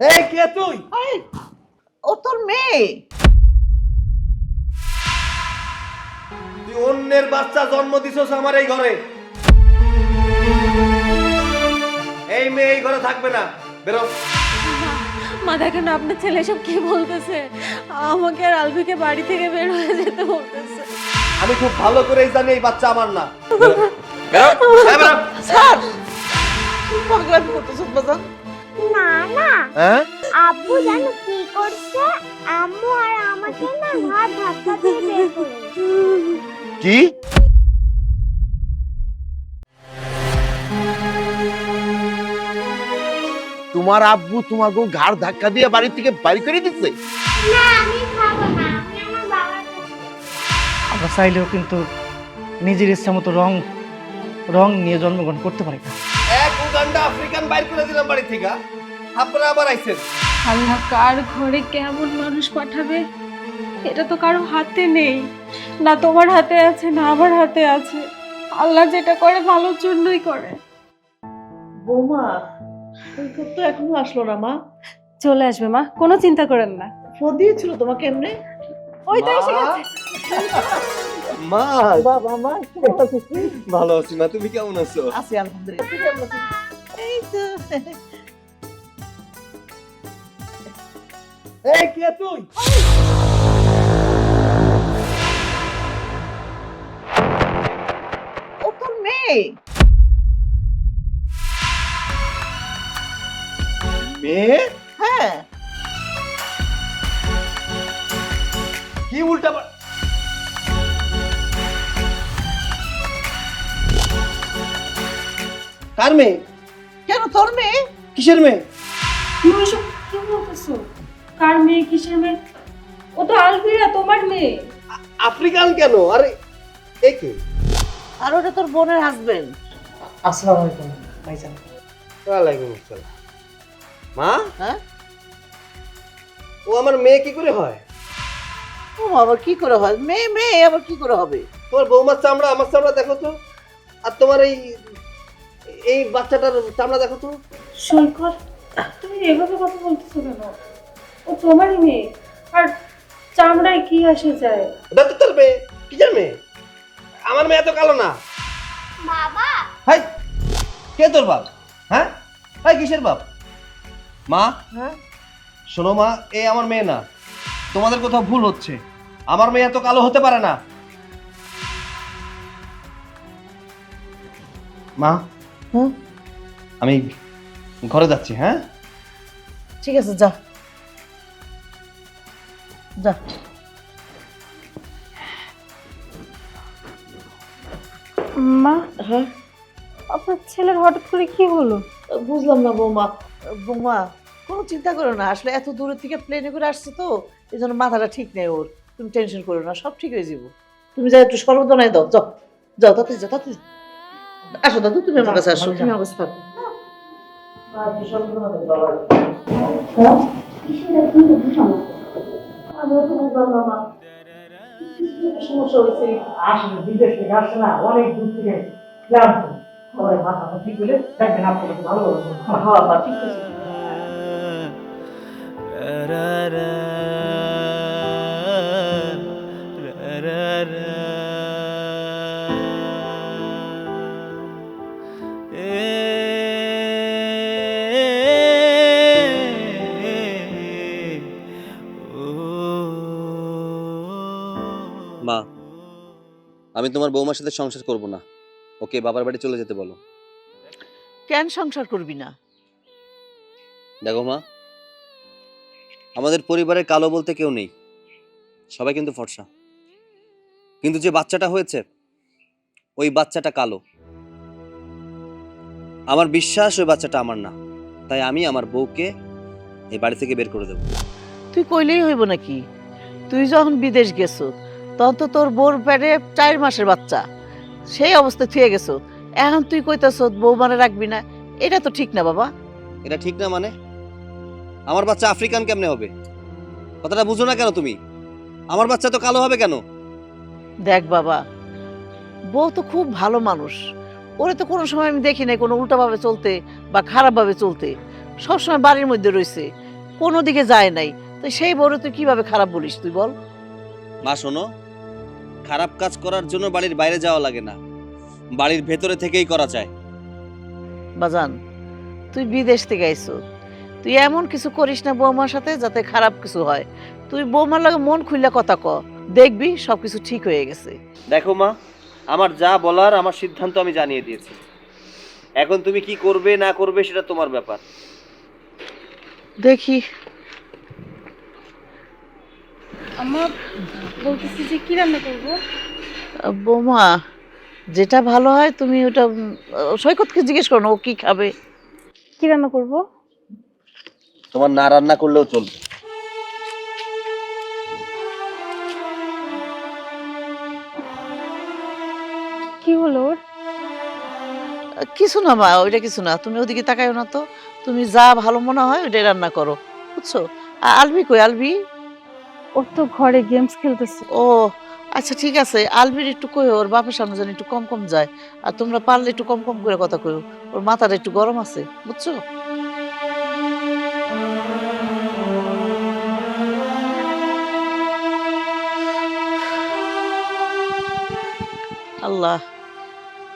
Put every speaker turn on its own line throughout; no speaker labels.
এই কে তুই?
ও তোর মেয়ে।
তুই অন্যের বাচ্চা জন্ম দিছস আমার এই ঘরে। এই মেয়ে এই ঘরে থাকবে না, বেরো।
মা দেখেন না আপনার ছেলে সব কি বলতেছে, আমাকে আর আলভিকে বাড়ি থেকে বের হয়ে যেতে বলতেছে।
আমি খুব ভালো করেই জানি এই বাচ্চা আমার না। বেরো, বেরো, এই বেরো।
স্যার তুই পাগলামি করতেছিস বাজান?
না না,
হ্যাঁ?
আব্বু জানো কি করছে? আম্মু আর আমাকে না ঘাট ধাক্কা দিয়ে বের করে দিয়েছে।
কি?
তোমার আব্বু তোমাকে ঘাড় ধাক্কা দিয়ে বাড়ি থেকে বাড়ি করে দিচ্ছে?
না আমি খাবো না, আমি আমার বাবার কাছে।
আমরা চাইলেও কিন্তু নিজের ইচ্ছা মতো রং নিয়ে জন্মগ্রহণ করতে পারি না।
এক উগান্ডা আফ্রিকান বাইর করে দিলাম বাড়ি থেকে, আপনারা আবার আইছেন।
আল্লাহ কার ঘরে কেমন মানুষ পাঠাবে এটা তো কারো হাতে নেই, না তোমার হাতে আছে না আমার হাতে আছে। আল্লাহ যেটা করে ভালোর জন্যই করে।
বৌমা তুই তো এখনো আসলো না মা?
চলে আসবে মা, কোনো চিন্তা করেন না।
ফোন দিয়েছিল তোমাকে এমনি?
ওই তো এসে গেছে।
মা,
বাবা মা
ভালো আছি মা, তুমি কেমন আছো?
আছি আলহামদুলিল্লাহ। তুই কেমন আছিস? এই তো।
এই কে তুই?
ও তোর মেয়ে।
মেয়ে?
হ্যাঁ
কি উল্টা কার মেয়ে?
কেন তোর মেয়ে?
কিসের মেয়ে?
তুমি এসব কি বলতেছো? কার মেয়ে কিসের মেয়ে? ও তো আলভিরা, তোমার মেয়ে।
আফ্রিকান কেন? আরে এ কে?
আর ওটা তোর বোনের হাজবেন্ড।
আসসালামু আলাইকুম ভাইজান।
ওয়ালাইকুম আসসালাম। মা,
হ্যাঁ
ও আমার মেয়ে কি করে হয়?
ও আবার কি করে হয়? মেয়ে মেয়ে আবার কি করে হবে?
তোমার বৌমার চামড়া আমার চামড়া দেখো তো, আর তোমার এই এই বাচ্চাটার চামড়া দেখো তো।
সৈকত, তুমি এভাবে কথা বলতেছো কেন? ও তোমারই মেয়ে, আর চামড়ায় কি আসে যায়?
ওটা তো তোর মেয়ে। কিসের মেয়ে? আমার মেয়ে এত কালো না।
বাবা
হাই, কে তোর বাপ? হ্যাঁ, হাই কিসের বাপ? মা,
হ্যাঁ
শোনো মা, এ আমার মেয়ে না, তোমাদের কোথাও ভুল হচ্ছে। আমার মেয়ে এত কালো হতে পারে না। মা,
হ্যাঁ
আমি ঘরে যাচ্ছি। হ্যাঁ,
ঠিক আছে যা যা।
মা,
হ্যাঁ
আপনার ছেলের হঠাৎ করে কি হলো?
বুঝলাম না বৌমা। বৌমা কোনো চিন্তা করো না, আসলে এত দূরের থেকে প্লেনে করে আসছে তো এই জন্য মাথাটা ঠিক নেই ওর। তুমি টেনশন করো না, সব ঠিক হয়ে যাবো। তুমি যা একটু সর্বদনায় দাও, যাও যাও তাতে যাও তাতে। আসো দাদু, তুমি আমার কাছে আসো, তুমি আমার কাছে থাকো। সমস্যা হয়েছে।
আসলে বিদেশ থেকে আসছে না, অনেক দূর থেকে ক্লান্ত। পরে মাথাটা ঠিক হলে দেখবেন আপনাকে ভালো হবে।
হ্যাঁ হ্যাঁ ঠিক আছে।
মা, আমি তোমার বৌমার সাথে সংসার করব না, ওকে বাবার বাড়ি চলে যেতে বলো।
কেন সংসার করবি না?
দেখো মা, আমাদের পরিবারে কালো বলতে কেউ নেই, সবাই কিন্তু ফর্সা। কিন্তু যে বাচ্চাটা হয়েছে ওই বাচ্চাটা কালো। আমার বিশ্বাস ওই বাচ্চাটা আমার না, তাই আমি আমার বউকে এই বাড়ি থেকে বের করে দেবো।
তুই কইলেই হইব নাকি? তুই যখন বিদেশ গেছো তখন তো তোর বোর পেটে 4 মাসের বাচ্চা, সেই অবস্থায় থুয়ে গেছো। এখন তুই কইতাছ বউ মানে রাখবি না, এটা তো ঠিক না বাবা।
এটা ঠিক না মানে? আমার বাচ্চা আফ্রিকান কেমনে হবে? কথাটা বুঝো না কেন তুমি? আমার বাচ্চা তো কালো হবে কেন?
দেখ বাবা, বউ তো খুব ভালো মানুষ, ওরে তো কোনো সময় আমি দেখি নাই কোনো উল্টাভাবে চলতে বা খারাপভাবে চলতে। সবসময় বাড়ির মধ্যে রয়েছে, কোনো দিকে যায় নাই, তো সেই বউরে তুই কিভাবে খারাপ বলিস তুই বল?
মা শোনো, খারাপ কাজ করার জন্য বাড়ির বাইরে যাওয়া লাগে না, বাড়ির ভেতরে থেকেই করা যায়।
বাজান, তুই বিদেশ থেকে আইছো, তুই এমন কিছু করিস না বৌমার সাথে যাতে খারাপ কিছু হয়। তুই বৌমার লাগে মন খুললে কথা ক, দেখবি সবকিছু ঠিক হয়ে গেছে।
দেখো মা, আমার যা বলার আমার সিদ্ধান্ত আমি জানিয়ে দিয়েছি, এখন তুমি কি করবে না করবে সেটা তোমার ব্যাপার।
দেখি
আম্মা বলতেছি যে কি রান্না করবো?
বৌমা, যেটা ভালো হয় তুমি ওটা সৈকতকে জিজ্ঞেস করো না ও কি খাবে।
কি রান্না করবো?
তোমার না রান্না করলেও চলবে।
কি হলো ওর?
কিছু না মা, ওইটা কিছু না, তুমি ওদিকে তাকাইও না তো, তুমি যা ভালো মনে হয় ওইটাই রান্না করো, বুঝছো? আলবি কই আলবি?
ওর তো ঘরে গেমস খেলতেছে।
ও আচ্ছা ঠিক আছে, আলবির একটু কই ওর বাপের সামনে যেন একটু কম কম যায়, আর তোমরা পারলে একটু কম কম করে কথা কইও, ওর মাথাটা একটু গরম আছে, বুঝছো? আল্লাহ,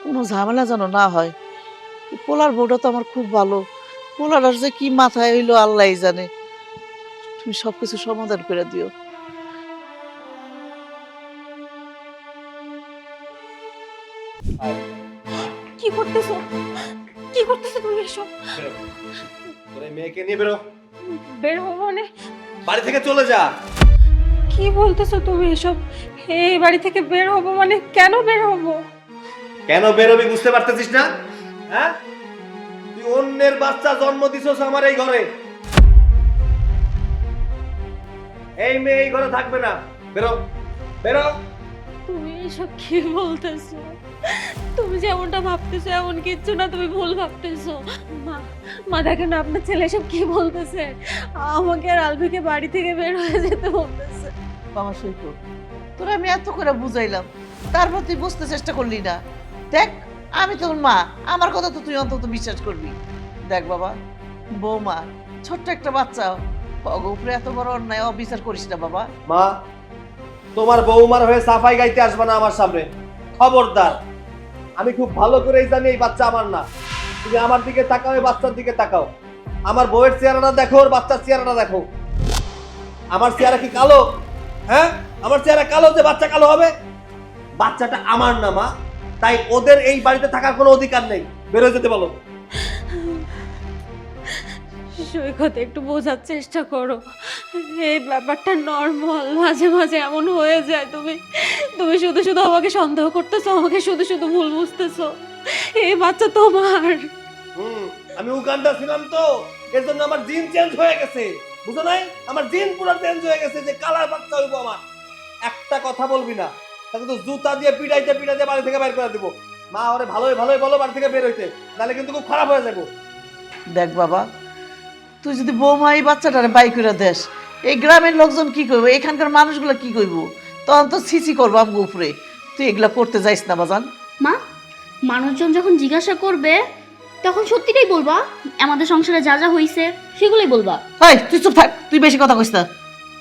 কোনো ঝামেলা যেন না হয়। পোলার বউটা তো আমার খুব ভালো, পোলার যে কি মাথায় হইলো আল্লাহই জানে। তুমি সবকিছু সমাধান করে দিও।
কি করতেছো? কি করতেছো তুমি এসব?
তোর এই মেয়েকে নিয়ে বেরো,
বের হবো মানে?
বাড়ি থেকে চলে যা।
কি বলতেছো তুমি এসব? এই বাড়ি থেকে বের হবো মানে কেন বের হবো?
কেন বেরোবি বুঝতে পারতেছিস না? হ্যাঁ, তুই অন্যের বাচ্চা জন্ম দিছস আমার এই ঘরে, এই মেয়ে এই ঘরে থাকবে না। বেরো বেরো।
তুমি এসব কি বলতেছো? তুমি যেমনটা ভাবতেছো এমন কিচ্ছু না, তুমি ভুল ভাবতেছো। মা, মা দেখেন না আপনার ছেলে এসব কি বলতেছে, আমাকে আর আলভিকে বাড়ি থেকে বের হয়ে যেতে বলতেছে।
বাবা সৈকত, তোরা আমি এত করে বুঝাইলাম, তারপর তুই বুঝতে চেষ্টা করলি না। দেখ, আমি তোর মা, আমার কথা তো তুই অন্তত বিশ্বাস করবি। দেখ বাবা, বৌমা ছোট্ট একটা বাচ্চা, ওর উপরে এত বড় অন্যায় অবিচার করিস না বাবা।
মা, তোমার বৌমার হয়ে সাফাই গাইতে আসবে না আমার সামনে, খবরদার। আমি খুব ভালো করেই জানি এই বাচ্চা আমার না। তুমি আমার দিকে তাকাও, এই বাচ্চার দিকে তাকাও। আমার বউয়ের চেহারাটা দেখো, ওর বাচ্চার চেহারাটা দেখো। আমার চেহারা কি কালো? হ্যাঁ, আমার চেহারা কালো যে বাচ্চা কালো হবে? বাচ্চাটা আমার না মা, তাই ওদের এই বাড়িতে থাকার কোনো অধিকার নেই। বের হয়ে যেতে বলো।
সৈকত, একটু বোঝার চেষ্টা করো, এই ব্যাপারটা নর্মাল, মাঝে মাঝে এমন হয়ে যায়। তুমি তুমি শুধু শুধু আমাকে সন্দেহ করতেছো, আমাকে শুধু শুধু ভুল বুঝতেছো। এই বাচ্চা তোমার।
আমি উগান্ডা ছিলাম তো, এর জন্য আমার জিন চেঞ্জ হয়ে গেছে, বুঝো নাই? আমার জিন পুরো চেঞ্জ হয়ে গেছে যে কালার বাচ্চা হইবো আমার। একটা কথা বলবি না, তাকে তো জুতা দিয়ে পিটাইতে পিটাইতে বাড়ি থেকে বের করে দেবো। মা, ওরে ভালোই ভালোই বলো বাড়ি থেকে বের হইতে, নাহলে কিন্তু খুব খারাপ হয়ে যাবো।
দেখ বাবা, তুই যদি বৌমা এই বাচ্চাটারে বাই করে দেস, এই গ্রামের লোকজন কি করবো, এখানকার মানুষগুলো কি করবো, তখন তো ছিচি করবো আমগো উপরে। তুই এগুলা করতে যাইস না বাজান।
মা, মানুষজন যখন জিজ্ঞাসা করবে তখন সত্যিটাই বলবা, আমাদের সংসারে যা যা হইছে সেগুলোই বলবা।
হাই, তুই চুপ থাক, তুই বেশি কথা কইস না,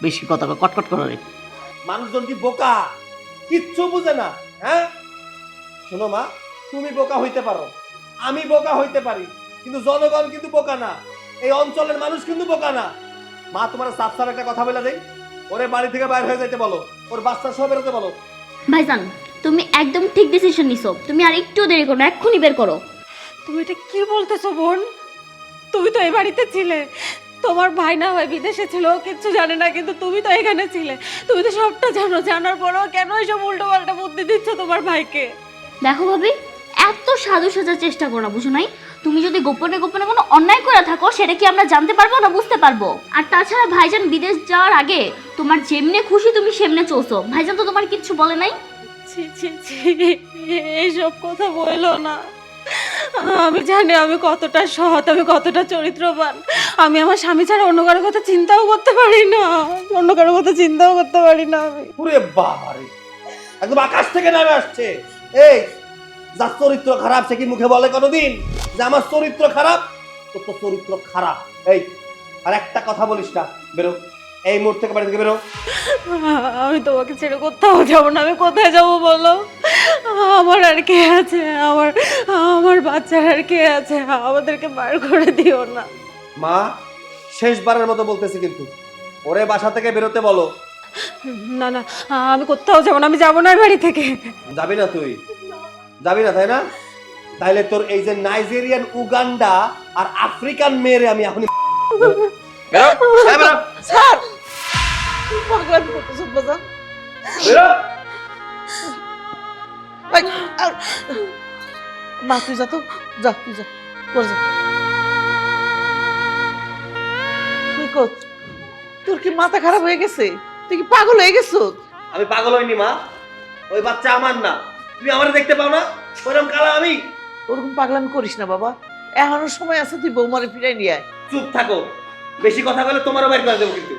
বেশি কথা কয়, কটকট করে রে।
মানুষজন কি বোকা? কিচ্ছু বুঝে না। হ্যাঁ, শোনো মা, তুমি বোকা হইতে পারো, আমি বোকা হইতে পারি, কিন্তু জনগণ কিন্তু বোকা না, এই অঞ্চলের মানুষ কিন্তু বোকা না। মা, তোমার সাফ সাফ একটা কথা বলে দেই, ওরে বাড়ি থেকে বাইরে হয়ে যেতে বলো, ওর বাচ্চা সহ বেরোতে বলো।
ভাইজান, তুমি একদম ঠিক ডিসিশন নিছো, তুমি আর একটু দেরি করো না, এক্ষুনি বের করো।
তুমি এটা কি বলতেছো বোন? তুমি তো এই বাড়িতে ছিলে, তোমার ভাই না হয় বিদেশে ছিল, ও কিচ্ছু জানে না, কিন্তু তুমি তো এখানে ছিলে, তুমি তো সবটা জানো। জানার পরেও কেন এসব উল্টো পাল্টা বুদ্ধি দিচ্ছ তোমার ভাইকে?
দেখো ভাবি, এত সাধু সাজার চেষ্টা করো না, বুঝো নাই? তুমি যদি গোপনে গোপনে কোনো অন্যায় করে থাকো, সেটা কি আমরা জানতে পারবো না বুঝতে পারবো? আর তাছাড়া ভাইজান বিদেশ যাওয়ার আগে তোমার যেমনে খুশি তুমি সেমনে চলছো, ভাইজান তো তোমার কিচ্ছু বলে নাই।
ছি ছি ছি, এইসব কথা বললো না। আমি জানি আমি কতটা সৎ, আমি কতটা চরিত্রবান। আমি আমার স্বামী ছাড়া অন্য কারোর কথা চিন্তাও করতে পারি না, অন্য কারোর কথা চিন্তাও করতে পারি না আমি।
ওরে বাবারে, একদম আকাশ থেকে নামে আসছে। এই যার চরিত্র খারাপ সে কি মুখে বলে কোনোদিন যে আমার চরিত্র খারাপ? তো তোর চরিত্র খারাপ। এই আর একটা কথা বলিস না, বেরো এই মুহূর্তে থেকে বাড়ি থেকে বেরো।
আমি তোমাকে ছেড়ে কোথাও যাবো না। আমি কোথায় যাবো বলো? আমার আর কে আছে? আমার আমার বাচ্চার আর কে আছে? আমাদেরকে বার করে দিও না।
মা, শেষবারের মতো বলতেছি কিন্তু ওরে বাসা থেকে বেরোতে বলো।
না না, আমি কোথাও যাবো না। আমি যাবো না এই বাড়ি থেকে।
যাবি না তুই? যাবি না তাই না? তাইলে তোর এই যে নাইজেরিয়ান, উগান্ডা আর আফ্রিকান মেয়েরে আমি এখনই বেরো, এই বেরো,
স্যার কি পাগলামি করতেছেন বাজান?
বেরো।
এই, আর- মা তুই যা তো, যা তুই যা, তোর যা। সৈকত, তোর কি মাথা খারাপ হয়ে গেছে? তুই কি পাগল হয়ে গেছো?
আমি পাগল হইনি মা, ওই বাচ্চা আমার না। তুমি আমার দেখতে পাও না ওরকম কালা আমি?
ওরকম পাগলামি করিস না বাবা, এখনো সময় আছে, তুই বৌমারে ফিরাই নিয়ে আয়।
চুপ থাকো, বেশি কথা বলে তোমারও বাইর করে দেবো কিন্তু।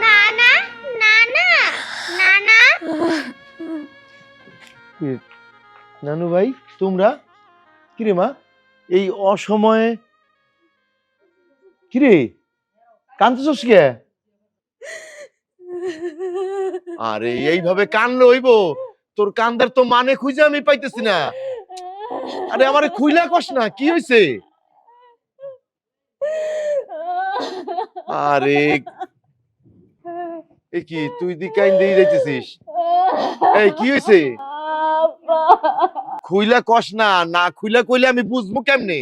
না না না না না না।
নানু ভাই, তোমরা কিরে মা এই অসময়ে? কিরে কান্দতেছস কে? আরে এইভাবে কানলে হইব? তোর কান্দার তো মানে খুঁজে আমি পাইতেছি না। আরে আমারে খুইলা কস না, কি হইছে? আরে এ কি তুই দি কাইন্দেই যাইতেছিস? এই কি হইছে? খুইলা কস না, না খুইলা কইলে আমি বুঝবো কেমনে?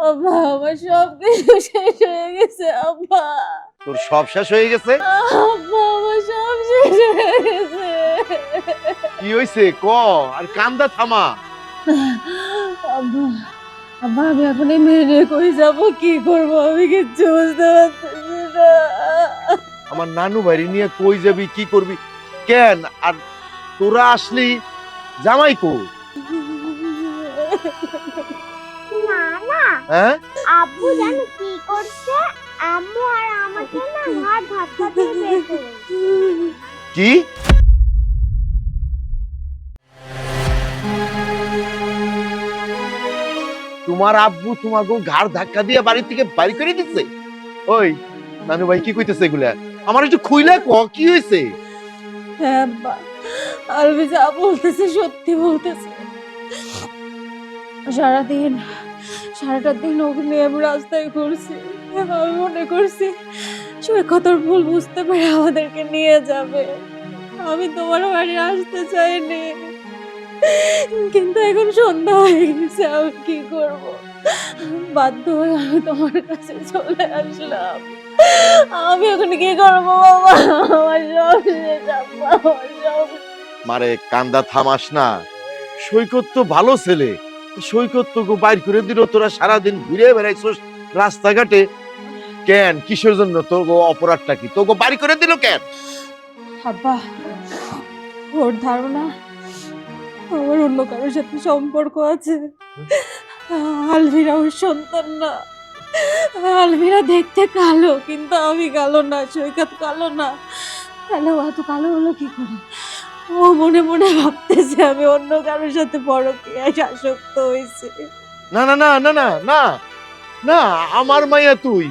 আব্বা, আমার সব কিছু শেষ হয়ে গেছে আব্বা।
তোর সব শেষ হয়ে গেছে?
আব্বা, আমার সব শেষ হয়ে গেছে।
কি হইছে ক, আর কান্দা থামা।
আব্বা, আব্বা, আমি এখন এই মেয়ে নিয়ে কই যাবো, কি করবো আমি কিচ্ছু বুঝতে পারতেছি না।
আমার নানু বাড়ি নিয়ে কই যাবি, কি করবি? কেন আর তোরা আসলি জামাই কো?
না না,
হ্যাঁ
আব্বু জানো কি করছে? আম্মু আর আমাকে না ঘাড় ধাক্কা দিয়ে বের করেছে।
কি? তোমার আব্বু তোমাকে ঘাড় ধাক্কা দিয়ে বাড়ি থেকে বাড়ি করে দিচ্ছে? ওই নানু ভাই কি কইতেছে এগুলা? আমার একটু খুইলা ক, কি হয়েছে?
হ্যাঁ আব্বা, আলবি যা বলতেছে সত্যি বলতেছে। সারাটা দিন ওকে নিয়ে আমি রাস্তায় ঘুরছি। আমি মনে করছি সৈকতর ভুল বুঝতে পেরে আমাদেরকে নিয়ে যাবে। আমি তোমার বাড়ি আসতে চাইনি, কিন্তু এখন সন্ধ্যা হয়ে গেছে, আমি কি করব? বাধ্য হয়ে আমি তোমার কাছে চলে আসলাম। আমি এখন কি করবো বাবা? আমার সব শেষ আব্বা, আমার সব।
মারে কান্দা থামাস না, সৈকত তো ভালো ছেলে। সৈকত তোকে বাইর করে দিল, তোরা সারাদিন ঘুরে বেড়াইছস রাস্তাঘাটে। কেন, কিসের জন্য? তোকে অপরাধটা কি? তোকে বাড়ি করে দিল কেন?
আব্বা, ওর ধারণা আমার অন্য কারোর সাথে সম্পর্ক আছে। আলভিরা ওর সন্তান না। আলভিরা দেখতে কালো, কিন্তু আমি কালো না, সৈকত কালো না। তাহলে ও এত কালো হলো কি করে? ও মনে মনে ভাবতেছে আমি অন্য কারোর সাথে পরকীয়ায় আসক্ত হয়েছি।
না না না না না না না, আমার মাইয়া তুই,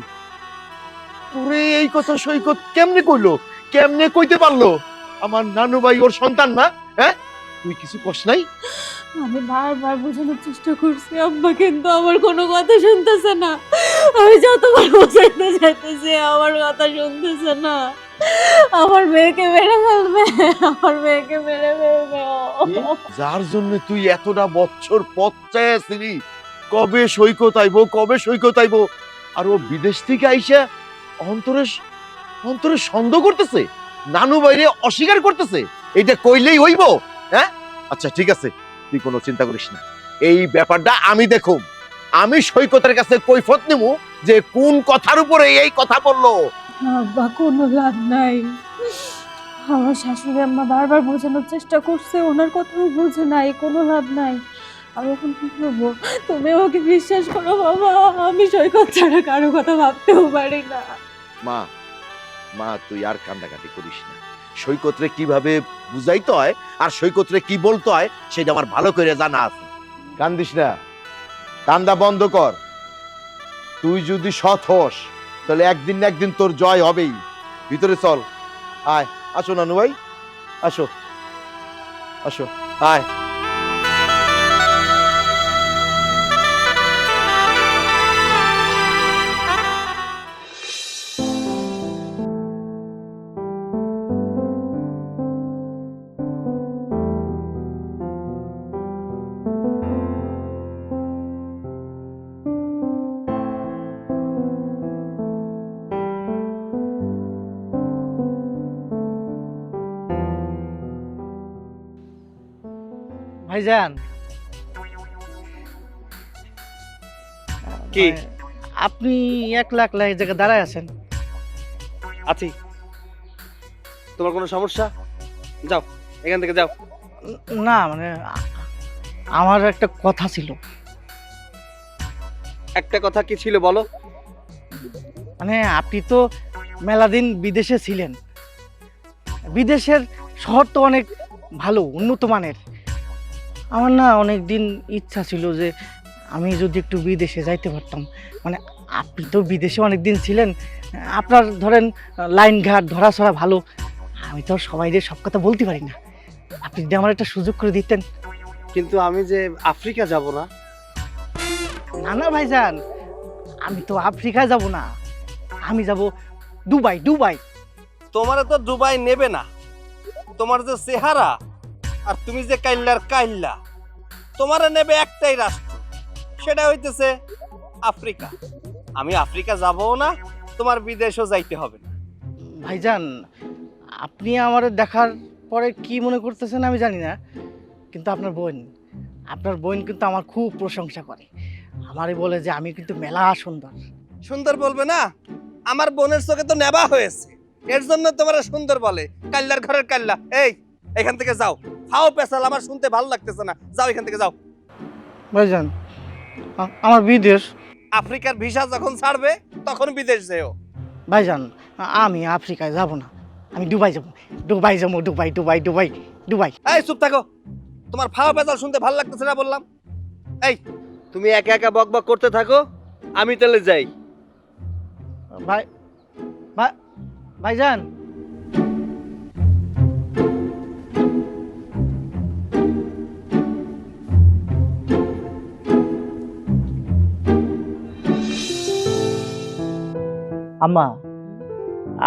তোরে এই কথা সৈকত কেমনে কইলো? কেমনে কইতে পারলো? আমার নানু ভাই ওর সন্তান না? হ্যাঁ, তুই কিছু কস নাই?
আমি বারবার বোঝানোর চেষ্টা করছি আব্বা, কিন্তু আমার কোনো কথা শুনতেছে না। আমি যতবার বোঝাইতে চাইতেছি আমার কথা শুনতেছে না। আমার মেয়েকে মেরে ফেলবে, আমার মেয়েকে মেরে ফেলবে ও।
যার জন্য তুই এতটা বছর পথ চাইছিলি, কবে সৈকত আইবো, কবে সৈকত আইবো, আর ও বিদেশ থেকে আইসা অন্তরে অন্তরে সন্দেহ করতেছে, নানু বাইরে অস্বীকার করতেছে। এটা কইলেই হইব? হ্যাঁ, আচ্ছা ঠিক আছে, তুই কোনো চিন্তা করিস না। এই ব্যাপারটা আমি দেখুম, আমি সৈকতের কাছে কৈফত নেব যে কোন কথার উপরে এই কথা বললো।
আব্বা, কোনো লাভ নাই। আমার শাশুড়ি আম্মা বারবার বোঝানোর চেষ্টা করছে, ওনার কথাও বোঝে নাই, কোনো লাভ নাই। আমি এখন কি করবো? তুমি ওকে বিশ্বাস করো বাবা, আমি সৈকত ছাড়া কারো কথা ভাবতেও পারি না।
মা, মা তুই আর কান্দাকাটি করিস না। সৈকতরে কিভাবে বুঝাইতে হয় আর সৈকতরে কি বলতে হয় সেটা আমার ভালো করে জানা আছে। কান্দিস না, কান্দা বন্ধ কর। তুই যদি সৎ হস তাহলে একদিন না একদিন তোর জয় হবেই। ভিতরে চল, আয়। আসো নানু ভাই, আসো আসো, আয়।
ভাইজান
কি?
আপনি একলা একলা এই জায়গায় দাঁড়ায় আছেন?
আছি। তোমার কোনো সমস্যা? যাও এখান থেকে, যাও।
না মানে আমার একটা কথা ছিল।
একটা কথা কি ছিল বলো?
মানে আপনি তো মেলা দিন বিদেশে ছিলেন, বিদেশের শহর তো অনেক ভালো, উন্নত মানের। আমার না অনেক দিন ইচ্ছা ছিল যে আমি যদি একটু বিদেশে যাইতে পারতাম। মানে আপনি তো বিদেশে অনেক দিন ছিলেন, আপনার ধরেন লাইন ঘাট ধরাছড়া ভালো। আমি তো সবাইকে সব কথা বলতে পারি না, আপনি যদি আমার একটা সুযোগ করে দিতেন।
কিন্তু আমি যে আফ্রিকা যাব না।
না না ভাইজান, আমি তো আফ্রিকায় যাব না, আমি যাব দুবাই। দুবাই
তোমার তো দুবাই নেবে না। তোমার যে চেহারা আর তুমি যে কাইল্লার কাইল্লা, তোমার নেবে একটাই রাষ্ট্র, সেটা হইতেছে আফ্রিকা। আমি আফ্রিকা যাবও না, তোমার বিদেশও যাইতে হবে না।
ভাইজান, আপনি আমার দেখার পরে কি মনে করতেছেন আমি জানি না, কিন্তু আপনার বোন কিন্তু আমার খুব প্রশংসা করে। আমারে বলে যে আমি কিন্তু মেলা সুন্দর।
সুন্দর বলবে না? আমার বোনের চোখে তো নেবা হয়েছে, এর জন্য তোমার সুন্দর বলে। কাল্লার ঘরের কাল্লা। এই, এখান থেকে যাও। ফাও পেছাল আমার শুনতে ভালো লাগতেছে না, যাও এখান থেকে, যাও।
ভাইজান, আমার বিদেশ।
আফ্রিকার ভিসা যখন ছাড়বে তখন বিদেশ যেও।
ভাইজান, আমি আফ্রিকায় যাব না, আমি দুবাই যাব। দুবাই যাবো, দুবাই দুবাই দুবাই দুবাই।
এই চুপ থাকো, তোমার ফাও পেছাল শুনতে ভালো লাগতেছে না বললাম। এই, তুমি একা একা বক বক করতে থাকো, আমি তাহলে যাই।
ভাই ভাইজান, আম্মা,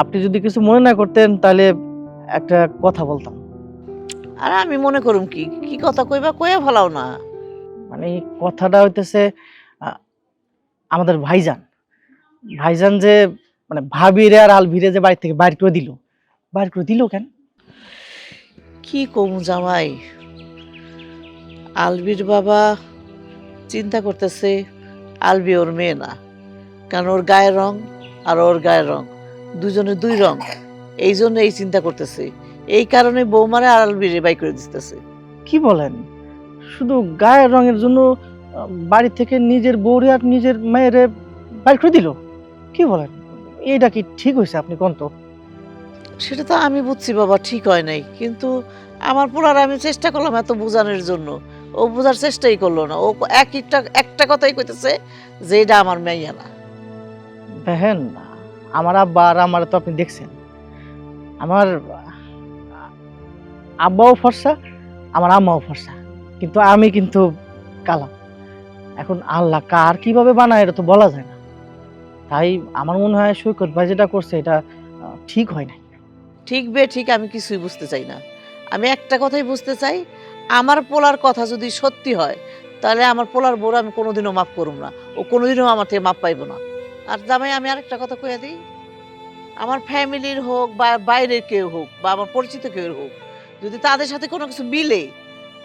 আপনি যদি কিছু মনে না করতেন তাহলে একটা কথা বলতাম।
আর আমি মনে করুম কি কি কথা কইবা, কইয়া ভালাও না।
মানে এই কথাটা হইতেছে আমাদের ভাইজান যে মানে ভাবিরে আর আলভিরে যে বাড়ি থেকে বাইর করে দিল কেন?
কি কমু জামাই, আলবির বাবা চিন্তা করতেছে আলবি ওর মেয়ে না, কারণ ওর গায়ের রং আর ওর গায়ের রং দুজনের দুই রং। এই জন্য এই চিন্তা করতেছে, এই কারণে বৌমারে আর আলবিরে বাই করে দিতেছে।
কি বলেন? শুধু গায়ের রঙের জন্য বাড়ি থেকে নিজের বউরে আর নিজের মেয়েরে বাইর করে দিল? কি বলেন? এইটা কি ঠিক হয়েছে? আপনি কোন তো।
সেটা তো আমি বুঝছি বাবা, ঠিক হয় নাই, কিন্তু আমার পোলার আমি চেষ্টা করলাম এত বোঝানোর জন্য, ও বোঝার চেষ্টাই করলো না। ও একটা কথাই কইতেছে যে এটা আমার মেয়ে না।
দেখেন, আমার আব্বা আর আমার তো আপনি দেখছেন, আমার আব্বাও ফর্সা, আমার আম্মাও ফর্সা, কিন্তু আমি কিন্তু কালা। এখন আল্লাহ কার কিভাবে বানায় এটা তো বলা যায় না। তাই আমার মনে হয় সৈকত ভাই যেটা করছে এটা ঠিক হয় না।
ঠিক ঠিক আমি কিছুই বুঝতে চাই না। আমি একটা কথাই বুঝতে চাই, আমার পোলার কথা যদি সত্যি হয় তাহলে আমার পোলার বউর আমি কোনোদিনও মাফ করুম না, ও কোনোদিনও আমার থেকে মাপ পাইব না। আর জামাই, আমি আরেকটা কথা কইয়া দিই, আমার ফ্যামিলির হোক বা বাইরের কেউ হোক বা আমার পরিচিত কেউ হোক, যদি তাদের সাথে কোনো কিছু মিলে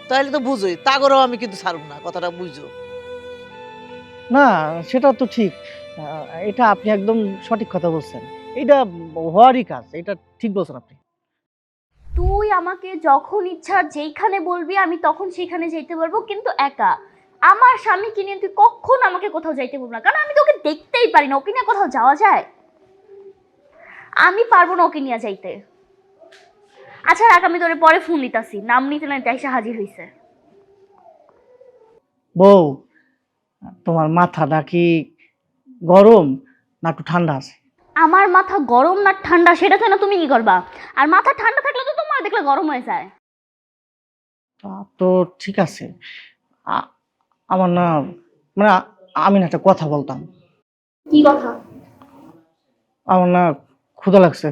তাহলে তো বুঝোই, তাগরও আমি কিন্তু ছাড়ব না, কথাটা বুঝো।
না, সেটা তো ঠিক। এটা আপনি একদম সঠিক কথা বলছেন, এটা হওয়ারই কাজ, এটা ঠিক বলছেন আপনি।
তুই আমাকে যখন ইচ্ছা যেইখানে বলবি আমি তখন সেখানে যেতে পারবো, কিন্তু একা। আমার স্বামীকে নিয়ে তুই কখন আমাকে কোথাও যাইতে বলবো না, কারণ আমি তো ওকে দেখতেই পারি না। ওকে নিয়ে কোথাও যাওয়া যায়? আমি পারবো না ওকে নিয়ে যাইতে। আচ্ছা রাখ, আমি তোরে পরে ফোন নিতাছি। নাম নিতে না এসে হাজির হইছে।
বউ, তোমার মাথাটা কি গরম না একটু ঠান্ডা আছে?
আমার মাথা গরম না ঠান্ডা সেটা তো না, তুমি কি করবা? আর মাথা ঠান্ডা থাকলে তো তোমার দেখলে গরম হয়ে যায়।
তা তো ঠিক আছে। আমার না মানে আমি না একটা কথা বলতাম।
কি কথা?
আমার না ক্ষুধা লাগছে,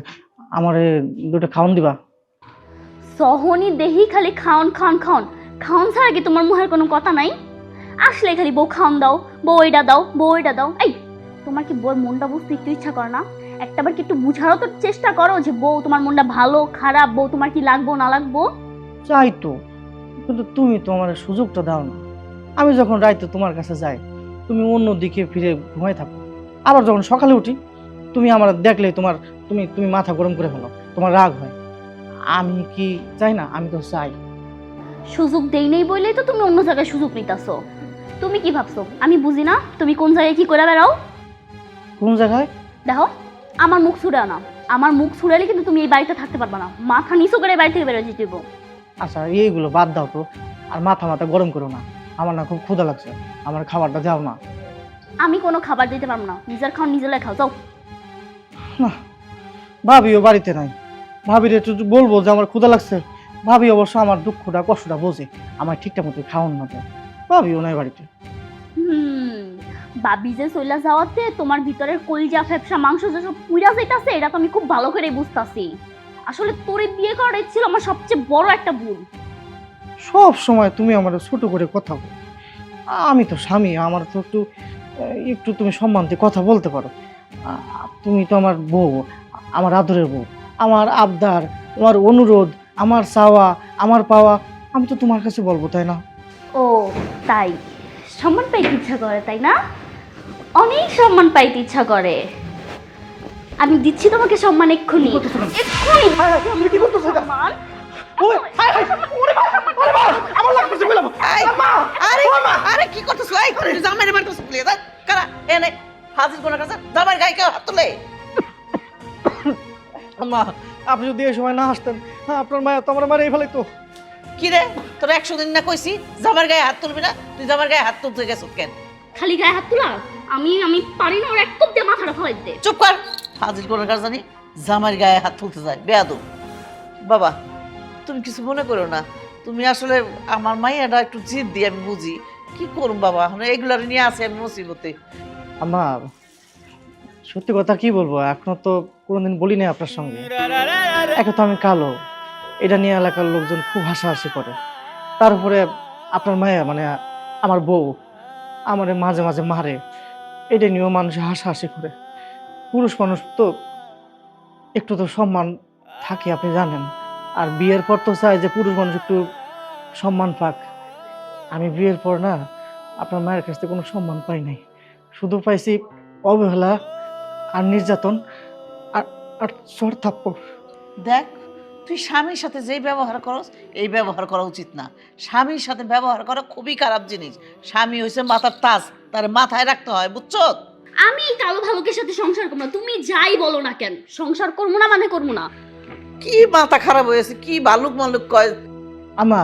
আমারে দুটো খাওন দিবা?
সহনি দেহি খালি খাওন খাওন খাওন খাওন ছাড়া কি তোমার মুখের কোনো কথা নাই? আসলে খালি বউ খাওন দাও, বউ এটা দাও, বউ এটা দাও। এই তোমার কি বউর মনটা বুঝতে একটু ইচ্ছা করে না? একটাবার কি একটু বুঝারও তো চেষ্টা করো যে বউ তোমার মনটা ভালো খারাপ, বউ তোমার কি লাগবো না লাগবো।
চাই তো, কিন্তু তুমি তো আমার সুযোগটা দাও না। আমি যখন রাইতে তোমার কাছে যাই, তুমি অন্য দিকে ফিরে ঘুমাই থাকো। আবার যখন সকালে উঠি, তুমি আমার দেখলে তোমার তুমি তুমি মাথা গরম করে ফেলো, তোমার রাগ হয়। আমি কি চাই না? আমি তো চাই।
সুযোগ দেই নেই বলেই তো তুমি অন্য জায়গায় সুযোগ নিতেছো। তুমি কি ভাবছো আমি বুঝি না তুমি কোন জায়গায় কি করে বেড়াও?
কোন জায়গায়?
দেখো, আমার মুখ ছুড়াও না। আমার মুখ ছুড়ালে কিন্তু তুমি এই বাড়িতে থাকতে পারবে না। মাথা নিচু করে বাড়ি থেকে বেরোয় যেতে দেবো।
আচ্ছা এইগুলো বাদ দাও তো, আর মাথা মাথা গরম করো না। আমার না খুব ক্ষুধা লাগছে, আমার খাবারটা দাও না।
আমি কোনো খাবার দিতে পারবো না, নিজের খাও নিজেরাই খাও, যাও।
না, ভাবিও বাড়িতে নাই। ভাবির একটু বলবো যে আমার ক্ষুধা লাগছে। ভাবি অবশ্য আমার দুঃখটা কষ্টটা বোঝে, আমার ঠিকঠাক মতো খাওয়ান না দেয়। ভাবিও নাই বাড়িতে।
বাবি যে চইলা যাওয়াতে তোমার ভিতরের কলিজা ফ্যাপসা মাংস যেসব পুইরা যাইতাছে এটা তো আমি খুব ভালো করে বুঝতাছি। আসলে তোরে বিয়ে করাটাই ছিল আমার সবচেয়ে বড় একটা ভুল।
সব সময় তুমি আমার ছোট করে কথা বলো। আমি তো স্বামী, আমার তো একটু একটু তুমি সম্মান দিয়ে কথা বলতে পারো। তুমি তো আমার বউ, আমার আদরের বউ। আমার আবদার, আমার অনুরোধ, আমার চাওয়া, আমার পাওয়া আমি তো তোমার কাছে বলবো, তাই না?
ও তাই, সম্মান পাইতে ইচ্ছা করে তাই না? অনেক সম্মান পাইতে ইচ্ছা করে। আমি দিচ্ছি তোমাকে সম্মান এক্ষুনি এক্ষুনি। সম্মান?
আরে কি করতেছ? এই করে জামাইরে মারতেছ বলে দা কারা এনে হাজির কোন কাছে জামাইর গায়ে কেউ হাত তুলে?
মা, আপনি যদি এই সময় না আসতেন, আপনার মায়া তো আমার মারে ফেলাইতো।
কি রে, তোর 100 দিন না কইছি জামাইর গায়ে হাত তুলবি না? তুই জামাইর গায়ে হাত তুলতে গেছিস কেন?
খালি গায়ে হাত তোলা? আমি আমি পারি না, ওর এক কোপ দিয়ে মাথাটা ফেলাই দিতে।
চুপ কর, হাজির কোন কাছে জানি জামাইর গায়ে হাত তুলতে যায় বেয়াদব। বাবা তুমি কিছু মনে করো না, তুমি আসলে আমার মাইয়াটা একটু জিদ দিয়ে আমি বুঝি। কি করুম বাবা, এগুলার নিয়ে আসে আমি মুসিবতে।
আমার সত্যি কথা কি বলবো, এখনো তো কোনোদিন বলি নাই আপনার সঙ্গে। একে তো আমি কালো, এটা নিয়ে এলাকার লোকজন খুব হাসাহাসি করে। তার উপরে আপনার মায়া মানে আমার বউ আমারে মাঝে মাঝে মারে, এটা নিয়েও মানুষ হাসাহাসি করে। পুরুষ মানুষ তো একটু তো সম্মান থাকে, আপনি জানেন। আর বিয়ের পর তো চাই যে পুরুষ মানুষ একটু সম্মান পাক। আমি বিয়ের পর না আপনার মায়ের কাছ থেকে কোনো সম্মান পাই নাই, শুধু পাইছি অবহেলা আর নির্যাতন আর আর চর থাপ্পড়।
দেখ, তুই স্বামীর সাথে যেই ব্যবহার করস এই ব্যবহার করা উচিত না। স্বামীর সাথে ব্যবহার করা খুবই খারাপ জিনিস। স্বামী হইছে মাথার তাজ, তার মাথায় রাখতে হয়, বুঝছো?
আমি কালো ভালুকের সাথে সংসার করবো না, তুমি যাই বলো না কেন। সংসার করবো না মানে করবো না।
কি মাথা খারাপ হয়েছে, কি ভালুক মালুক কয়।
আমা,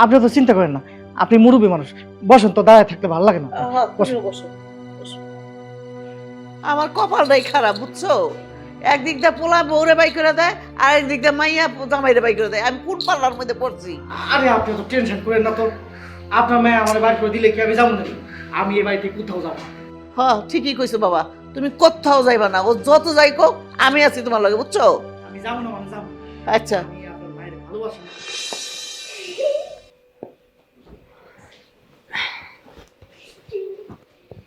আপনি তো চিন্তা করেন না, আপনি মুরব্বী মানুষ, বসেন তো, দাঁড়ায় থাকতে ভালো লাগে না। বসো।
আমার কপালটাই খারাপ, বুঝছো? একদিক দিয়ে পোলা বউরে বাই করে দেয়, আর একদিক দিয়ে মাইয়া জামাইরে বাই করে দেয়। আমি কোন পাল্লার মধ্যে পড়ছি?
আরে আপনি তো টেনশন করেন না তো, আপনার মেয়ে আমার বাড়ি করে দিলে কি আমি যাবো না? আমি এই বাড়িতে কোথাও যাবো না।
হ্যাঁ ঠিকই কইছো বাবা, তুমি কোথাও যাইবা না। ও যত যাই কো আমি আছি তোমার লগে, বুঝছো?
আমি যাবো না, মানে যাবো।
আচ্ছা
আমি আপনার মায়ের ভালোবাসি।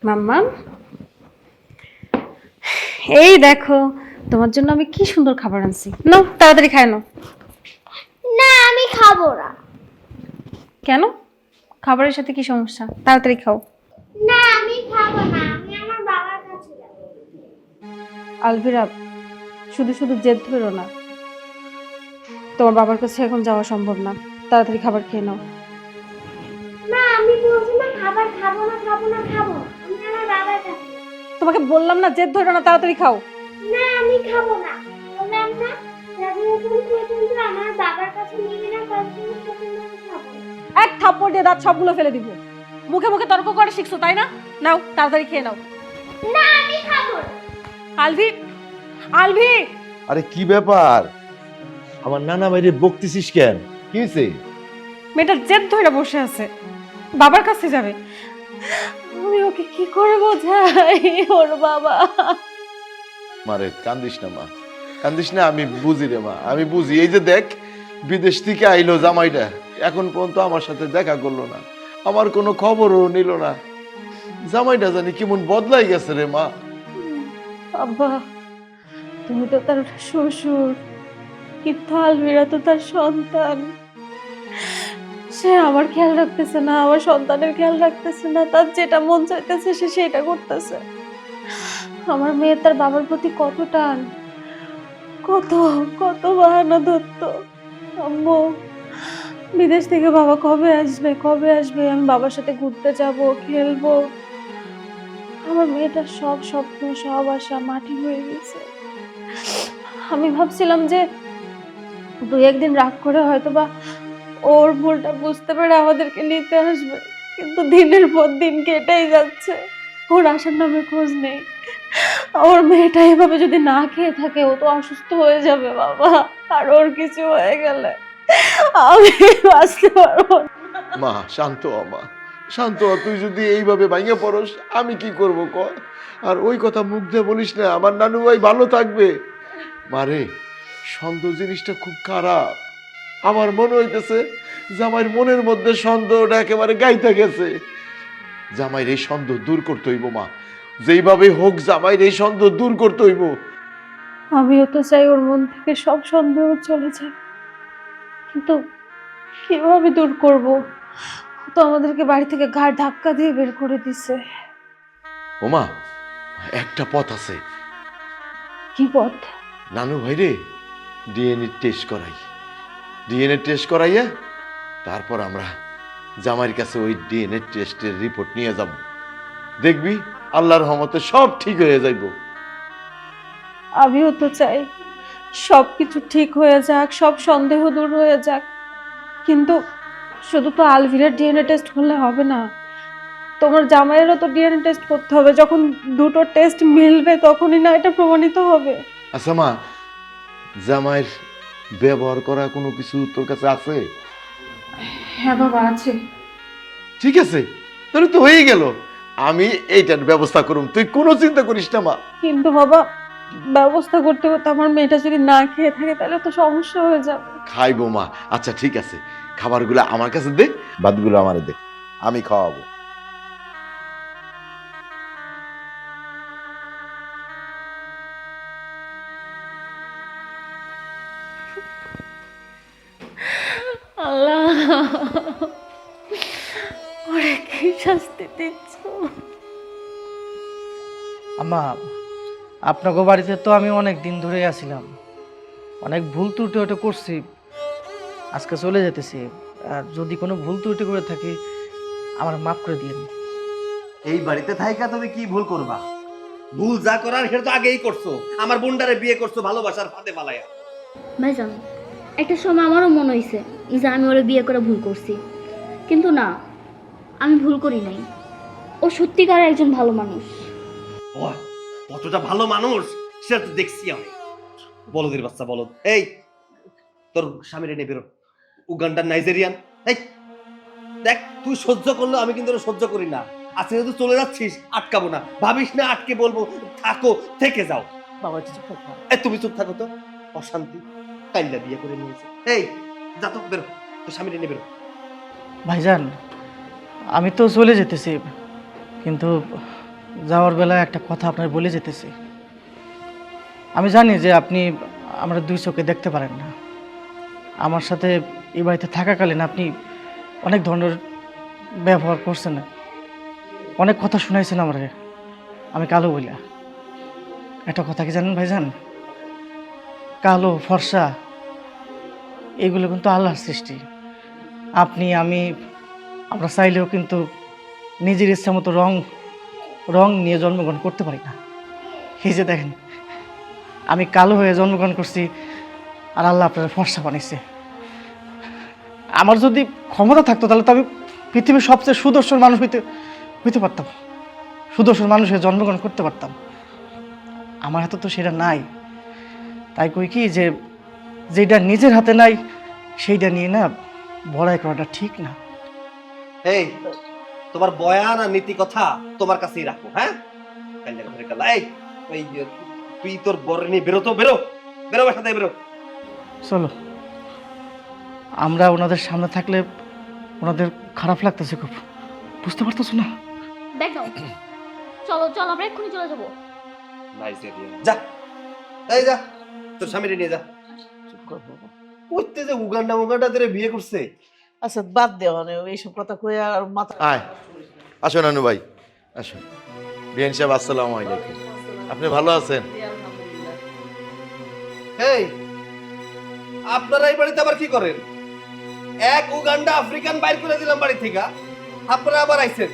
মাম্মা, এই দেখো তোমার জন্য আমি কি সুন্দর খাবার আনছি, নাও তাড়াতাড়ি খায় নাও।
না আমি খাবো না।
কেন? খাবারের সাথে কি সমস্যা? তাড়াতাড়ি খাও।
না আমি খাবো না, আমি আমার বাবার কাছে যাবো।
আলভিরা, শুধু শুধু জেদ ধরো না, তোমার বাবার কাছে এখন যাওয়া সম্ভব না। তাড়াতাড়ি খাবার খেয়ে নাও।
না আমি বলছি না খাবার খাবো না, খাবো না, খাবো না। আমি আমার বাবার কাছে যাবো।
তোমাকে বললাম না জেদ ধরো না, তাড়াতাড়ি খাও।
না আমি খাবো না, বললাম না। যাবো পর্যন্ত আমার বাবার কাছে নিবি না ততক্ষণ তোকে মেরে খাবো।
এক থাপ্পড় দিয়ে দাঁত সবগুলো ফেলে দিব। মুখে মুখে তর্ক করে শিখছো তাই না? নাও তাড়াতাড়ি খেয়ে নাও।
না আমি খাবো না।
আলভি, আলভি,
আরে কি ব্যাপার? আমার নানা বাইরে বকতেছিস কেন? কি হয়েছে?
মেয়েটা জেদ ধরে বসে আছে, বাবার কাছে যাবে। আমি ওকে কি করে বোঝাই ওর বাবা?
মারে কান্দিস না মা, কান্দিস না, আমি বুঝি রে মা, আমি বুঝি। এই যে দেখ, বিদেশ থেকে আইলো জামাইটা, এখন পর্যন্ত আমার সাথে দেখা করলো না, আমার কোনো খবরও নিল না। জামাইটা জানি কেমন বদলাই গেছে রে মা।
আব্বা, তুমি তো তার শ্বশুর, কিন্তু আলভিরা তো তার সন্তান। সে আমার খেয়াল রাখতেছে না, আমার সন্তানের খেয়াল রাখতেছে না, তার যেটা মন চাইতেছে সে সেটা করতেছে। আমার মেয়ে তার বাবার প্রতি কত টান, কত কত বাহানা ধরতো। আম্মু, বিদেশ থেকে বাবা কবে আসবে, কবে আসবে, আমি বাবার সাথে ঘুরতে যাব, খেলবো। আমার মেয়েটার সব স্বপ্ন, সব আশা মাটি হয়ে গেছে। আমি ভাবছিলাম যে দুই একদিন রাগ করে হয়তো বা ওর ভুলটা বুঝতে পেরে আমাদেরকে নিতে আসবে, কিন্তু দিনের পর দিন কেটেই যাচ্ছে, ওর আসার নামে খোঁজ নেই। ওর মেয়েটা এভাবে যদি না খেয়ে থাকে, ও তো অসুস্থ হয়ে যাবে বাবা, আর ওর কিছু হয়ে গেলে আমি বাঁচতে পারবো না।
মা শান্ত হ মা, শান্ত হ। তুই যদি এইভাবে ভাঙে পড়স আমি কি করব ক? আর ওই কথা মুখ দিয়ে বলিস না, আমার নানু ভাই ভালো থাকবে। মারে, সন্দেহ জিনিসটা খুব খারাপ। আমার মনে হইতেছে জামাইয়ের মনের মধ্যে সন্দেহটা একেবারে গাইতে গেছে। জামাইয়ের এই সন্দেহ দূর করতে হইব মা, যেইভাবে হোক জামাইয়ের এই সন্দেহ দূর করতে হইব।
আমিও তো চাই ওর মন থেকে সব সন্দেহ চলে যায়, কিন্তু কিভাবে দূর করব? ও তো আমাদেরকে বাড়ি থেকে ঘাড় ধাক্কা দিয়ে বের করে দিছে।
ওমা, একটা পথ আছে।
কি পথ?
নানু ভাইরে ডিএনএ টেস্ট করাই, ডিএনএ টেস্ট করাইয়া তারপর আমরা জামাইয়ের কাছে ওই ডিএনএ টেস্টের রিপোর্ট নিয়ে যাব। দেখবি আল্লাহর রহমতে সব ঠিক হয়ে যাইব।
আমিও তো চাই সব কিছু ঠিক হয়ে যাক, সব সন্দেহ দূর হয়ে যাক, কিন্তু শুধু তো আলভিরার ডিএনএ টেস্ট করলে হবে না, তোমার জামাইয়েরও তো ডিএনএ টেস্ট করতে হবে। যখন দুটো টেস্ট মিলবে তখনই না এটা প্রমাণিত হবে।
আচ্ছা মা, জামাইয়ের ব্যবহার করা কোনো কিছু তোর কাছে আছে?
হ্যাঁ বাবা, আছে।
ঠিক আছে, তাহলে তো হয়ে গেল। আমি এইটার ব্যবস্থা করুম, তুই কোনো চিন্তা করিস না মা।
কিন্তু বাবা, ব্যবস্থা করতে করতে আমার মেয়েটা যদি না খেয়ে থাকে তাহলে তো সমস্যা হয়ে যাবে।
খাইবো মা। আচ্ছা ঠিক আছে, খাবারগুলো আমার কাছে দে, ভাতগুলো আমারে দে, আমি খাওয়াবো।
আল্লাহ, ওরে কি শাস্তি দিচ্ছ?
আম্মা, আপনাকে বাড়িতে তো আমি অনেক দিন ধরেই আছিলাম, অনেক ভুল ত্রুটি ওটা করছি, আজকে চলে যেতেছি। আর যদি কোনো ভুল ত্রুটি করে থাকি আমার মাফ করে দিন।
এই বাড়িতে থাইকা তুমি কি ভুল করবা? ভুল যা করার সেটা তো আগেই করছো। আমার বোনটারে বিয়ে করছো ভালোবাসার ফাঁদে পালাইয়া।
ভাইজান, একটা সময় আমারও মনে হয়েছে যে আমি ওরে বিয়ে করে ভুল করছি, কিন্তু না, আমি ভুল করি নাই। ও সত্যিকার একজন ভালো মানুষ।
ও কতটা ভালো মানুষ সেটা তো দেখছি আমি। বলদের বাচ্চা বলদ। এই তোর স্বামীরে নিয়ে বেরো, উগান্ডার নাইজেরিয়ান। এই দেখ, তুই সহ্য করলো, আমি কিন্তু ওটা সহ্য করি না। আজকে যদি চলে যাচ্ছিস আটকাবো না, ভাবিস না আটকে বলবো থাকো, থেকে যাও।
বাবা কিছু করতে হবে।
এই তুমি চুপ থাকো তো, অশান্তি। কাইল্লা বিয়ে করে নিয়েছে। এই যা তো, বেরো, তোর স্বামীরে নিয়ে বেরো।
ভাইজান, আমি তো চলে যেতেছি, কিন্তু যাওয়ার বেলায় একটা কথা আপনার বলে যেতেছি। আমি জানি যে আপনি আমরা দুই চোখে দেখতে পারেন না। আমার সাথে এই বাড়িতে থাকাকালীন আপনি অনেক ধরনের ব্যবহার করছেন, অনেক কথা শুনাইছেন আমারে, আমি কালো বইলা। একটা কথা কি জানেন ভাইজান, কালো ফর্সা এগুলো কিন্তু আল্লাহর সৃষ্টি। আপনি আমি আমরা চাইলেও কিন্তু নিজের ইচ্ছা মতো রং নিয়ে জন্মগ্রহণ করতে পারি না। এই যে দেখেন, আমি কালো হয়ে জন্মগ্রহণ করছি, আর আল্লাহ আপনার ফর্সা বানিয়েছে। আমার যদি ক্ষমতা থাকতো তাহলে তো আমি পৃথিবীর সবচেয়ে সুদর্শন মানুষ হইতে পারতাম, সুদর্শন মানুষের জন্মগ্রহণ করতে পারতাম। আমার হাতে তো সেটা নাই। তাই কই কি যে যেটা নিজের হাতে নাই সেইটা নিয়ে না বড়াই করাটা ঠিক না।
এই তোমার বয়ান আর নীতি কথা তোমার কাছেই রাখো, হ্যাঁ? এই ওই যে, তুই তোর বর নিয়ে বেরো তো, বেরো বেরো, বাসা থেকে বেরো।
চলো, আমরা ওনাদের সামনে থাকলে ওনাদের খারাপ লাগতেছে খুব, বুঝতে পারতেছো না?
দেখ দাও, চলো চলো আমরা এক্ষুনি চলে যাবো।
যা, এই যা, তোর স্বামীরে নিয়ে যা। করতে যে উগান্ডা মুগান্ডা ধরে বিয়ে করছে।
আচ্ছা বাদ দেওয়া মানে এইসব কথা কয়ে আর মাথা।
আয়, আসো নানু ভাই, আসো। বিয়ান সাহেব, আসসালামু আলাইকুম। আপনি ভালো আছেন?
এই আপনারা এই বাড়িতে আবার কি করেন? এক উগান্ডা আফ্রিকান বাইর করে দিলাম বাড়ি থেকে, আপনারা আবার আইছেন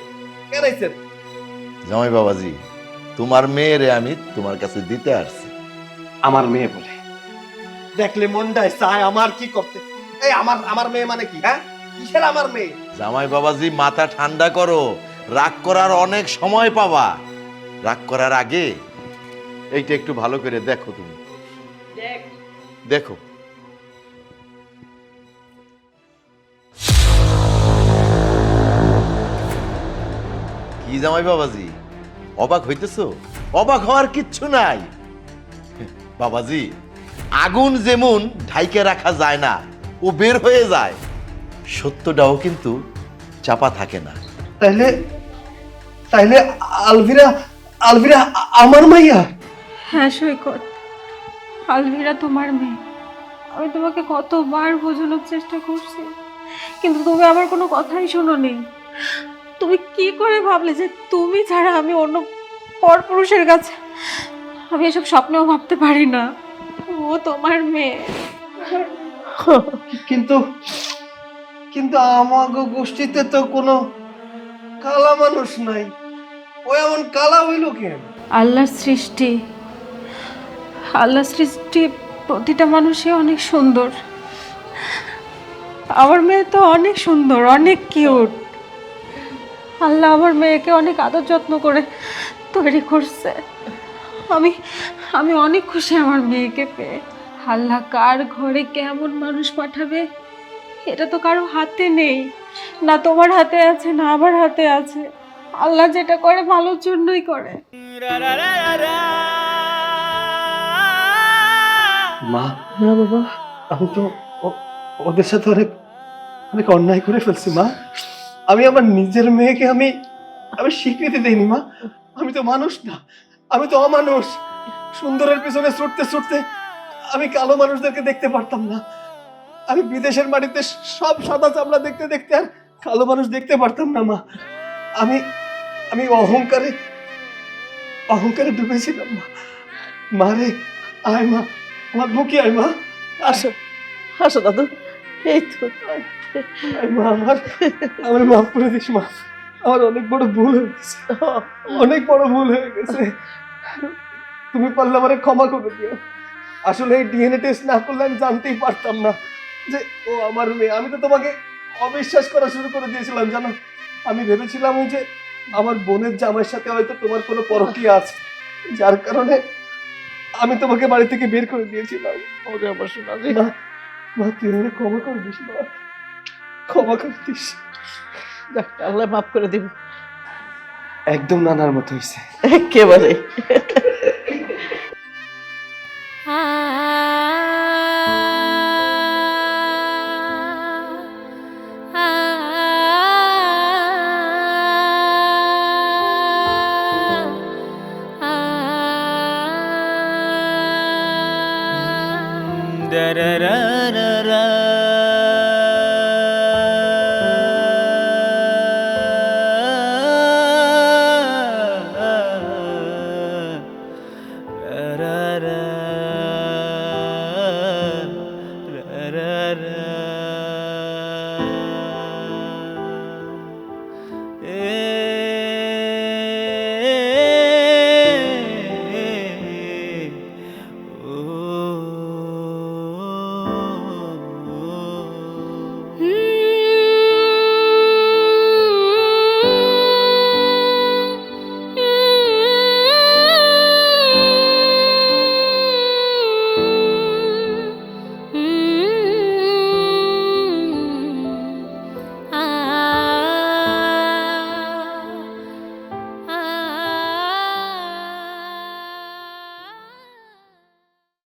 কেন? আইছেন
জামাই বাবাজি, তোমার মেয়েরে আমি তোমার কাছে দিতে আসছি।
আমার মেয়ে বলে, দেখলে মনটায় চায় আমার কি করতে। এই আমার মেয়ে মানে কি? হ্যাঁ, কিসের আমার মেয়ে?
জামাই বাবাজি, মাথা ঠান্ডা করো, রাগ করার অনেক সময় পাবা। রাগ করার আগে এইটা একটু ভালো করে দেখো। তুমি দেখো, কি জামাই বাবাজি, অবাক হইতেছো? অবাক হওয়ার কিচ্ছু নাই বাবাজি। আগুন যেমন ঢাইকে রাখা যায় না, ও বের হয়ে যায়, সত্যটাও কিন্তু চাপা থাকে না।
তাইলে তাইলে আলভিরা আলভিরা আমার মাইয়া?
হ্যাঁ সৈকত, আলভিরা তোমার মেয়ে। আমি তোমাকে কতবার বোঝানোর চেষ্টা করছি, কিন্তু তুমি আমার কোনো কথাই শোনোনি। তুমি কি করে ভাবলে যে তুমি ছাড়া আমি অন্য পরপুরুষের কাছে? আমি এসব স্বপ্নেও ভাবতে পারি না। ও তোমার মেয়ে।
কিন্তু কিন্তু আমাগো গোষ্ঠীতে তো কোনো কালা মানুষ নাই, ও এমন কালা হইল কেন?
আল্লাহর সৃষ্টি, আল্লাহর সৃষ্টি প্রতিটা মানুষই অনেক সুন্দর। আমার মেয়ে তো অনেক সুন্দর, অনেক কিউট। আল্লাহ আমার মেয়েকে অনেক আদর যত্ন করে তৈরি করছে। আমি আমি অনেক খুশি আমার মেয়েকে পেয়ে। আল্লাহ কার ঘরে কেমন মানুষ পাঠাবে এটা তো কারো হাতে নেই, না তোমার হাতে আছে না আমার হাতে আছে। আল্লাহ যেটা করে ভালোর জন্যই করে।
মা, না বাবা, আমি তো ওদের সাথে অনেক অনেক অন্যায় করে ফেলছি মা। আমি আমার নিজের মেয়েকে আমি স্বীকৃতি দেইনি মা। আমি তো মানুষ না, আমি তো অমানুষ। সুন্দরের পিছনে ছুটতে ছুটতে আমি কালো মানুষদেরকে দেখতে পারতাম না। আমি বিদেশের মাটিতে সব সাদা চামড়া দেখতে দেখতে আর কালো মানুষ দেখতে পারতাম না মা। আমি আমি অহংকারে অহংকারে ডুবেছিলাম মা। মারে, আয় মা, আমার বুকে আয় মা।
আসো আসো দাদু, এই তো।
আয় মা, আমার মাফ করে দিস মা। আমার অনেক বড় ভুল হয়ে গেছে, অনেক বড় ভুল হয়ে গেছে। তুমি পারলে আমারে ক্ষমা করে দিও। আসলে এই ডিএনএ টেস্ট না করলে আমি জানতেই পারতাম না যে ও আমার মেয়ে। আমি তো তোমাকে অবিশ্বাস করা শুরু করে দিয়েছিলাম জানো। আমি ভেবেছিলাম ওই যে আমার বোনের জামাইয়ের সাথে হয়তো তোমার কোনো পরকীয়া আছে, যার কারণে আমি তোমাকে বাড়ি থেকে বের করে দিয়েছিলাম।
ওরে আমার শোনা রে।
মা, মা তুই আমাকে ক্ষমা করে দিস মা, ক্ষমা করে দিস।
যাক, আল্লাহ মাফ করে দিব।
একদম নানার মতো হয়েছে
একেবারে।
এ